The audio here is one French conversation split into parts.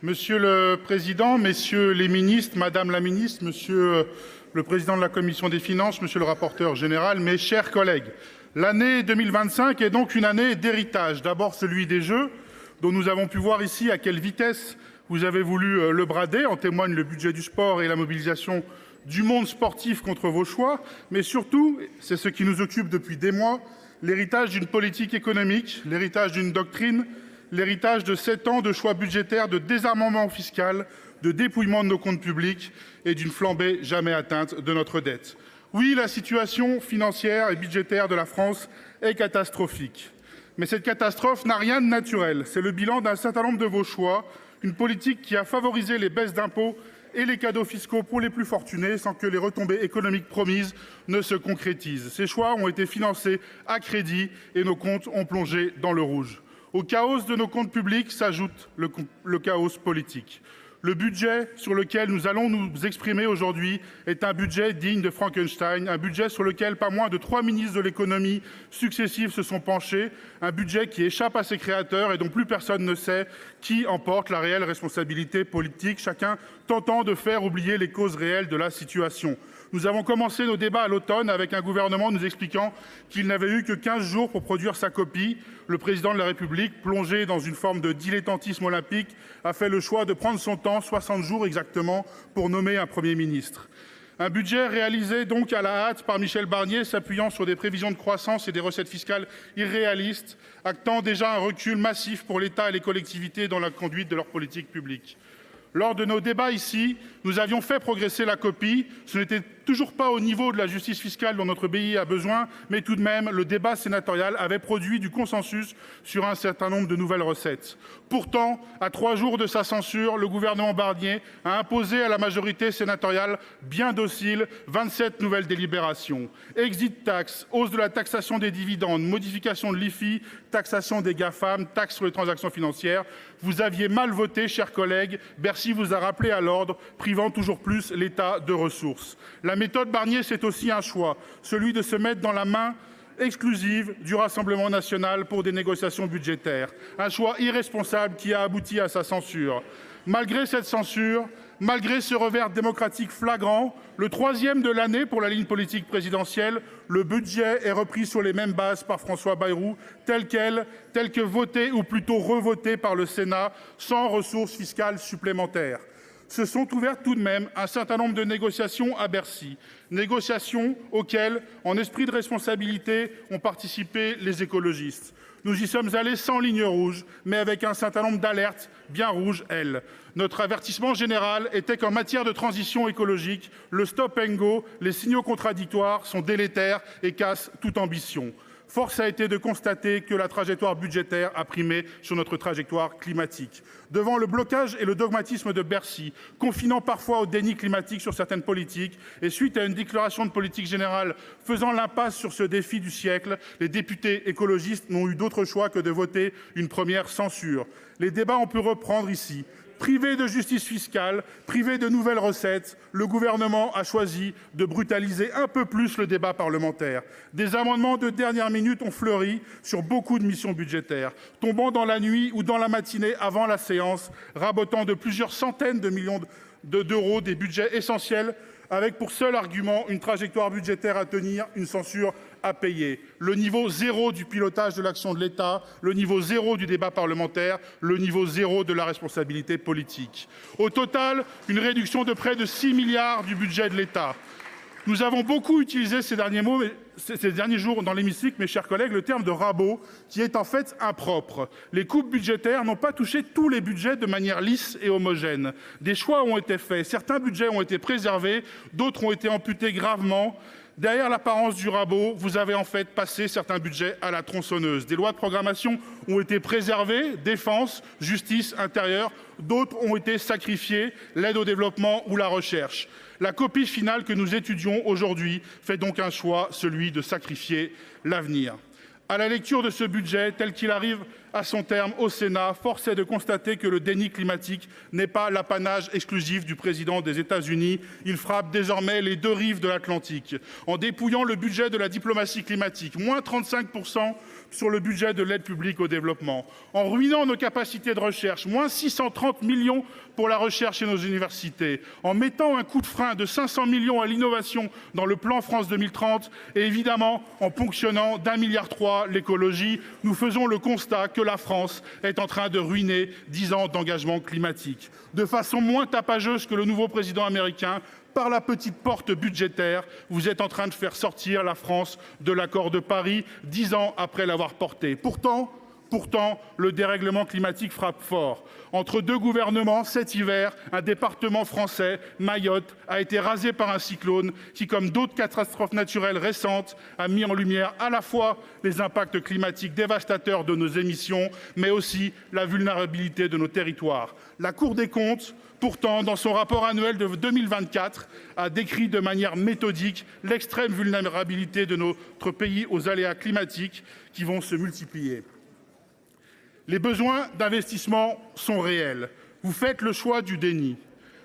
Monsieur le Président, Messieurs les ministres, Madame la ministre, Monsieur le Président de la Commission des finances, Monsieur le rapporteur général, mes chers collègues, l'année 2025 est donc une année d'héritage. D'abord celui des Jeux, dont nous avons pu voir ici à quelle vitesse vous avez voulu le brader. En témoigne le budget du sport et la mobilisation du monde sportif contre vos choix. Mais surtout, c'est ce qui nous occupe depuis des mois, l'héritage d'une politique économique, l'héritage d'une doctrine, l'héritage de 7 ans de choix budgétaires, de désarmement fiscal, de dépouillement de nos comptes publics et d'une flambée jamais atteinte de notre dette. Oui, la situation financière et budgétaire de la France est catastrophique. Mais cette catastrophe n'a rien de naturel. C'est le bilan d'un certain nombre de vos choix, une politique qui a favorisé les baisses d'impôts et les cadeaux fiscaux pour les plus fortunés sans que les retombées économiques promises ne se concrétisent. Ces choix ont été financés à crédit et nos comptes ont plongé dans le rouge. Au chaos de nos comptes publics s'ajoute le chaos politique. Le budget sur lequel nous allons nous exprimer aujourd'hui est un budget digne de Frankenstein, un budget sur lequel pas moins de 3 ministres de l'économie successifs se sont penchés, un budget qui échappe à ses créateurs et dont plus personne ne sait qui en porte la réelle responsabilité politique, chacun tentant de faire oublier les causes réelles de la situation. Nous avons commencé nos débats à l'automne avec un gouvernement nous expliquant qu'il n'avait eu que 15 jours pour produire sa copie. Le président de la République, plongé dans une forme de dilettantisme olympique, a fait le choix de prendre son temps, 60 jours exactement, pour nommer un Premier ministre. Un budget réalisé donc à la hâte par Michel Barnier, s'appuyant sur des prévisions de croissance et des recettes fiscales irréalistes, actant déjà un recul massif pour l'État et les collectivités dans la conduite de leur politique publique. Lors de nos débats ici, nous avions fait progresser la copie. Ce n'était toujours pas au niveau de la justice fiscale dont notre pays a besoin, mais tout de même, le débat sénatorial avait produit du consensus sur un certain nombre de nouvelles recettes. Pourtant, à 3 jours de sa censure, le gouvernement Barnier a imposé à la majorité sénatoriale, bien docile, 27 nouvelles délibérations. Exit tax, hausse de la taxation des dividendes, modification de l'IFI, taxation des GAFAM, taxe sur les transactions financières. Vous aviez mal voté, chers collègues. Bercy vous a rappelé à l'ordre, privant toujours plus l'État de ressources. La méthode Barnier, c'est aussi un choix, celui de se mettre dans la main exclusive du Rassemblement national pour des négociations budgétaires. Un choix irresponsable qui a abouti à sa censure. Malgré cette censure, malgré ce revers démocratique flagrant, le 3e de l'année pour la ligne politique présidentielle, le budget est repris sur les mêmes bases par François Bayrou, tel que voté ou plutôt revoté par le Sénat, sans ressources fiscales supplémentaires. Se sont ouvertes tout de même un certain nombre de négociations à Bercy, négociations auxquelles, en esprit de responsabilité, ont participé les écologistes. Nous y sommes allés sans ligne rouge, mais avec un certain nombre d'alertes bien rouges, elles. Notre avertissement général était qu'en matière de transition écologique, le stop and go, les signaux contradictoires sont délétères et cassent toute ambition. Force a été de constater que la trajectoire budgétaire a primé sur notre trajectoire climatique. Devant le blocage et le dogmatisme de Bercy, confinant parfois au déni climatique sur certaines politiques, et suite à une déclaration de politique générale faisant l'impasse sur ce défi du siècle, les députés écologistes n'ont eu d'autre choix que de voter une première censure. Les débats ont pu reprendre ici. Privé de justice fiscale, privé de nouvelles recettes, le gouvernement a choisi de brutaliser un peu plus le débat parlementaire. Des amendements de dernière minute ont fleuri sur beaucoup de missions budgétaires, tombant dans la nuit ou dans la matinée avant la séance, rabotant de plusieurs centaines de millions d'euros des budgets essentiels, avec pour seul argument une trajectoire budgétaire à tenir, une censure à payer. Le niveau zéro du pilotage de l'action de l'État, le niveau zéro du débat parlementaire, le niveau zéro de la responsabilité politique. Au total, une réduction de près de 6 milliards du budget de l'État. Nous avons beaucoup utilisé ces derniers jours dans l'hémicycle, mes chers collègues, le terme de rabot, qui est en fait impropre. Les coupes budgétaires n'ont pas touché tous les budgets de manière lisse et homogène. Des choix ont été faits. Certains budgets ont été préservés, d'autres ont été amputés gravement. Derrière l'apparence du rabot, vous avez en fait passé certains budgets à la tronçonneuse. Des lois de programmation ont été préservées, défense, justice, intérieur. D'autres ont été sacrifiées, l'aide au développement ou la recherche. La copie finale que nous étudions aujourd'hui fait donc un choix, celui de sacrifier l'avenir. À la lecture de ce budget tel qu'il arrive à son terme au Sénat, force est de constater que le déni climatique n'est pas l'apanage exclusif du président des États-Unis. Il frappe désormais les deux rives de l'Atlantique. En dépouillant le budget de la diplomatie climatique, moins 35% sur le budget de l'aide publique au développement, en ruinant nos capacités de recherche, moins 630 millions pour la recherche et nos universités, en mettant un coup de frein de 500 millions à l'innovation dans le plan France 2030 et évidemment en ponctionnant d'1,3 milliard l'écologie, nous faisons le constat que la France est en train de ruiner 10 ans d'engagement climatique. De façon moins tapageuse que le nouveau président américain, par la petite porte budgétaire, vous êtes en train de faire sortir la France de l'accord de Paris 10 ans après l'avoir porté. Pourtant, le dérèglement climatique frappe fort. Entre deux gouvernements, cet hiver, un département français, Mayotte, a été rasé par un cyclone qui, comme d'autres catastrophes naturelles récentes, a mis en lumière à la fois les impacts climatiques dévastateurs de nos émissions, mais aussi la vulnérabilité de nos territoires. La Cour des comptes, pourtant, dans son rapport annuel de 2024, a décrit de manière méthodique l'extrême vulnérabilité de notre pays aux aléas climatiques qui vont se multiplier. Les besoins d'investissement sont réels. Vous faites le choix du déni.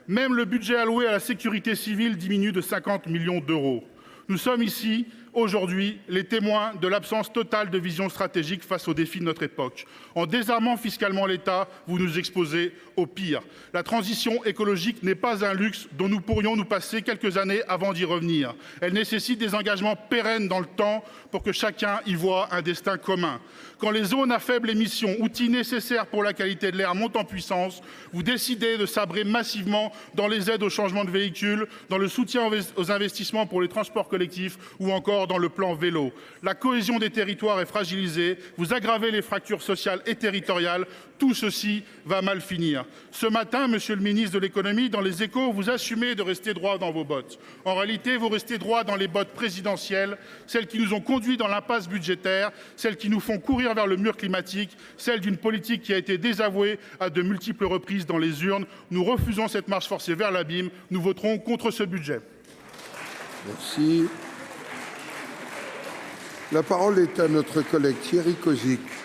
Même le budget alloué à la sécurité civile diminue de 50 millions d'euros. Nous sommes ici, aujourd'hui, les témoins de l'absence totale de vision stratégique face aux défis de notre époque. En désarmant fiscalement l'État, vous nous exposez au pire. La transition écologique n'est pas un luxe dont nous pourrions nous passer quelques années avant d'y revenir. Elle nécessite des engagements pérennes dans le temps pour que chacun y voie un destin commun. Quand les zones à faible émission, outils nécessaires pour la qualité de l'air, montent en puissance, vous décidez de sabrer massivement dans les aides au changement de véhicule, dans le soutien aux investissements pour les transports collectifs ou encore dans le plan vélo. La cohésion des territoires est fragilisée, vous aggravez les fractures sociales et territoriales. Tout ceci va mal finir. Ce matin, monsieur le ministre de l'économie, dans les Échos, vous assumez de rester droit dans vos bottes. En réalité, vous restez droit dans les bottes présidentielles, celles qui nous ont conduits dans l'impasse budgétaire, celles qui nous font courir vers le mur climatique, celles d'une politique qui a été désavouée à de multiples reprises dans les urnes. Nous refusons cette marche forcée vers l'abîme. Nous voterons contre ce budget. Merci. La parole est à notre collègue Thierry Cozic